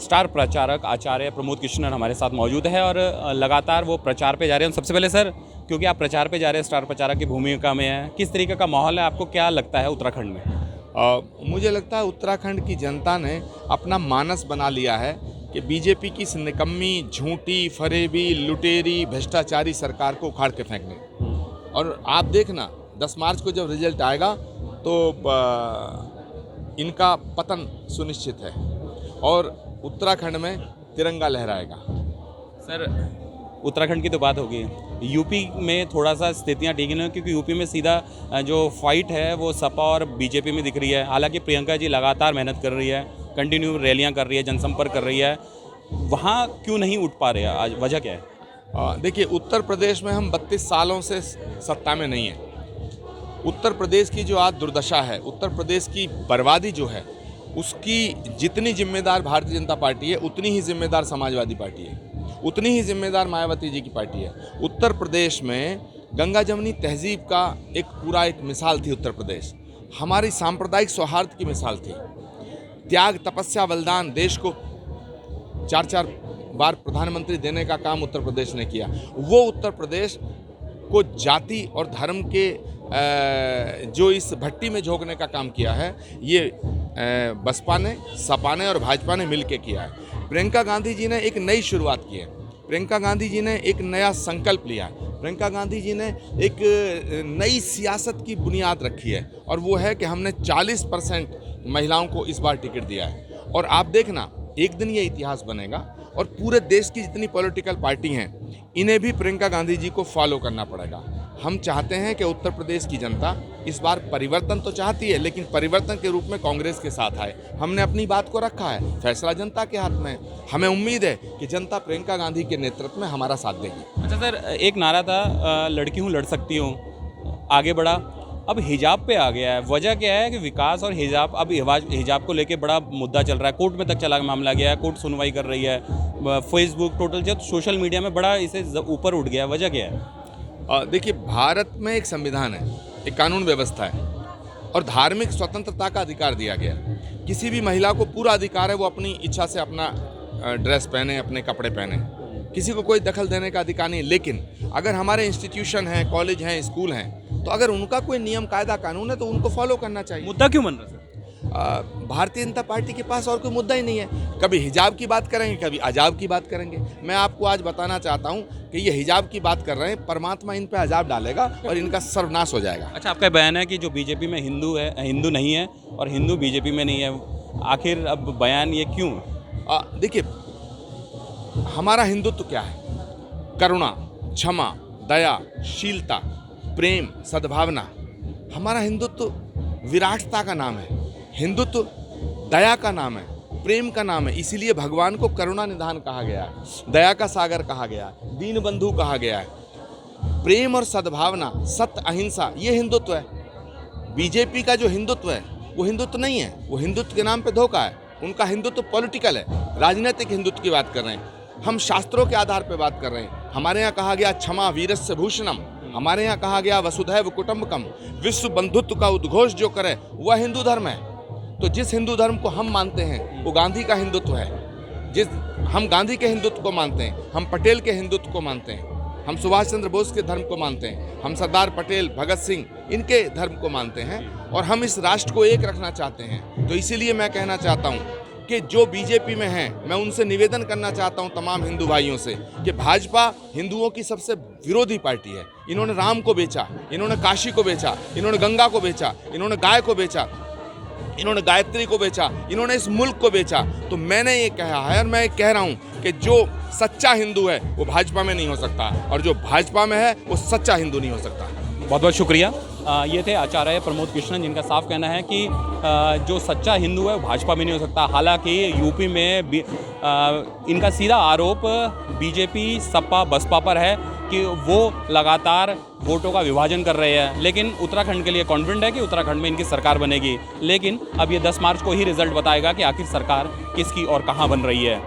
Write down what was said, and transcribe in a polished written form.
Star प्रचारक आचार्य प्रमोद कृष्णन हमारे साथ मौजूद है और लगातार वो प्रचार पे जा रहे हैं। सबसे पहले सर, क्योंकि आप प्रचार पे जा रहे हैं, स्टार प्रचारक की भूमिका में है, किस तरीके का माहौल है, आपको क्या लगता है उत्तराखंड में? मुझे लगता है उत्तराखंड की जनता ने अपना मानस बना लिया है कि बीजेपी की इस निकम्मी, झूठी, फरेबी, लुटेरी, भ्रष्टाचारी सरकार को उखाड़ के फेंकने। और आप देखना 10 मार्च को जब रिजल्ट आएगा तो इनका पतन सुनिश्चित है और उत्तराखंड में तिरंगा लहराएगा। सर, उत्तराखंड की तो बात होगी, यूपी में थोड़ा सा स्थितियां ठीक नहीं, क्योंकि यूपी में सीधा जो फाइट है वो सपा और बीजेपी में दिख रही है। हालांकि प्रियंका जी लगातार मेहनत कर रही है, कंटिन्यू रैलियां कर रही है, जनसंपर्क कर रही है, वहाँ क्यों नहीं उठ पा रहे हैं आज, वजह क्या है? देखिए, उत्तर प्रदेश में हम 32 सालों से सत्ता में नहीं हैं। उत्तर प्रदेश की जो आज दुर्दशा है, उत्तर प्रदेश की बर्बादी जो है, उसकी जितनी जिम्मेदार भारतीय जनता पार्टी है उतनी ही जिम्मेदार समाजवादी पार्टी है, उतनी ही जिम्मेदार मायावती जी की पार्टी है। उत्तर प्रदेश में गंगा जमुनी तहजीब का एक मिसाल थी उत्तर प्रदेश, हमारी सांप्रदायिक सौहार्द की मिसाल थी। त्याग, तपस्या, बलिदान, देश को 4-4 बार प्रधानमंत्री देने का काम उत्तर प्रदेश ने किया। वो उत्तर प्रदेश को जाति और धर्म के जो इस भट्टी में झोंकने का काम किया है, ये बसपा ने, सपा ने और भाजपा ने मिलकर किया है। प्रियंका गांधी जी ने एक नई शुरुआत की है, प्रियंका गांधी जी ने एक नया संकल्प लिया है, प्रियंका गांधी जी ने एक नई सियासत की बुनियाद रखी है और वो है कि हमने 40% महिलाओं को इस बार टिकट दिया है। और आप देखना, एक दिन ये इतिहास बनेगा और पूरे देश की जितनी पॉलिटिकल पार्टी हैं, इन्हें भी प्रियंका गांधी जी को फॉलो करना पड़ेगा। हम चाहते हैं कि उत्तर प्रदेश की जनता इस बार परिवर्तन तो चाहती है, लेकिन परिवर्तन के रूप में कांग्रेस के साथ आए। हमने अपनी बात को रखा है, फैसला जनता के हाथ में है। हमें उम्मीद है कि जनता प्रियंका गांधी के नेतृत्व में हमारा साथ देगी। अच्छा सर, एक नारा था लड़की हूँ लड़ सकती हूँ, आगे बढ़ा, अब हिजाब पे आ गया है। वजह क्या है कि विकास और हिजाब, अब हिजाब को लेके बड़ा मुद्दा चल रहा है, कोर्ट में तक चला मामला गया है, कोर्ट सुनवाई कर रही है, फेसबुक, टोटल जो सोशल मीडिया में बड़ा इसे ऊपर उठ गया है। वजह क्या है? देखिए, भारत में एक संविधान है, एक कानून व्यवस्था है और धार्मिक स्वतंत्रता का अधिकार दिया गया है। किसी भी महिला को पूरा अधिकार है वो अपनी इच्छा से अपना ड्रेस पहने, अपने कपड़े पहने, किसी को कोई दखल देने का अधिकार नहीं। लेकिन अगर हमारे इंस्टीट्यूशन हैं, कॉलेज हैं, स्कूल हैं, तो अगर उनका कोई नियम, कायदा, कानून है तो उनको फॉलो करना चाहिए। मुद्दा क्यों बन रहा है? भारतीय जनता पार्टी के पास और कोई मुद्दा ही नहीं है। कभी हिजाब की बात करेंगे, कभी अजाब की बात करेंगे। मैं आपको आज बताना चाहता हूं कि ये हिजाब की बात कर रहे हैं, परमात्मा इन पे अजाब डालेगा और इनका सर्वनाश हो जाएगा। अच्छा, आपका बयान है कि जो बीजेपी में हिंदू है, हिंदू नहीं है और हिंदू बीजेपी में नहीं है, आखिर अब बयान ये क्यों? देखिए, हमारा हिंदुत्व क्या है? करुणा, क्षमा, दया, शीलता, प्रेम, सद्भावना। हमारा हिंदुत्व विराटता का नाम है, हिंदुत्व दया का नाम है, प्रेम का नाम है। इसीलिए भगवान को करुणा निधान कहा गया है, दया का सागर कहा गया है, दीन बंधु कहा गया है। प्रेम और सद्भावना, सत्य, अहिंसा, ये हिंदुत्व है। बीजेपी का जो हिंदुत्व है वो हिंदुत्व नहीं है, वो हिंदुत्व के नाम पे धोखा है। उनका हिंदुत्व पॉलिटिकल है, राजनीतिक हिंदुत्व की बात कर रहे हैं। हम शास्त्रों के आधार पर बात कर रहे हैं। हमारे यहाँ कहा गया क्षमा वीरस्य भूषणम, हमारे यहाँ कहा गया वसुधैव कुटुंबकम, विश्व बंधुत्व का उद्घोष जो करे वह हिंदू धर्म है। तो जिस हिंदू धर्म को हम मानते हैं वो गांधी का हिंदुत्व है। हम गांधी के हिंदुत्व को मानते हैं, हम पटेल के हिंदुत्व को मानते हैं, हम सुभाष चंद्र बोस के धर्म को मानते हैं, हम सरदार पटेल, भगत सिंह, इनके धर्म को मानते हैं और हम इस राष्ट्र को एक रखना चाहते हैं। तो इसीलिए मैं कहना चाहता हूँ कि जो बीजेपी में हैं, मैं उनसे निवेदन करना चाहता हूं तमाम हिंदू भाइयों से कि भाजपा हिंदुओं की सबसे विरोधी पार्टी है। इन्होंने राम को बेचा, इन्होंने काशी को बेचा, इन्होंने गंगा को बेचा, इन्होंने गाय को बेचा, इन्होंने गायत्री को बेचा, इन्होंने इस मुल्क को बेचा। तो मैंने ये कहा है और मैं कह रहा हूँ कि जो सच्चा हिंदू है वो भाजपा में नहीं हो सकता और जो भाजपा में है वो सच्चा हिंदू नहीं हो सकता। बहुत बहुत शुक्रिया। ये थे आचार्य प्रमोद कृष्णन, जिनका साफ कहना है कि जो सच्चा हिंदू है वो भाजपा में नहीं हो सकता। हालांकि यूपी में इनका सीधा आरोप बीजेपी, सपा, बसपा पर है कि वो लगातार वोटों का विभाजन कर रहे हैं, लेकिन उत्तराखंड के लिए कॉन्फिडेंट है कि उत्तराखंड में इनकी सरकार बनेगी। लेकिन अब ये 10 मार्च को ही रिजल्ट बताएगा कि आखिर सरकार किसकी और कहाँ बन रही है।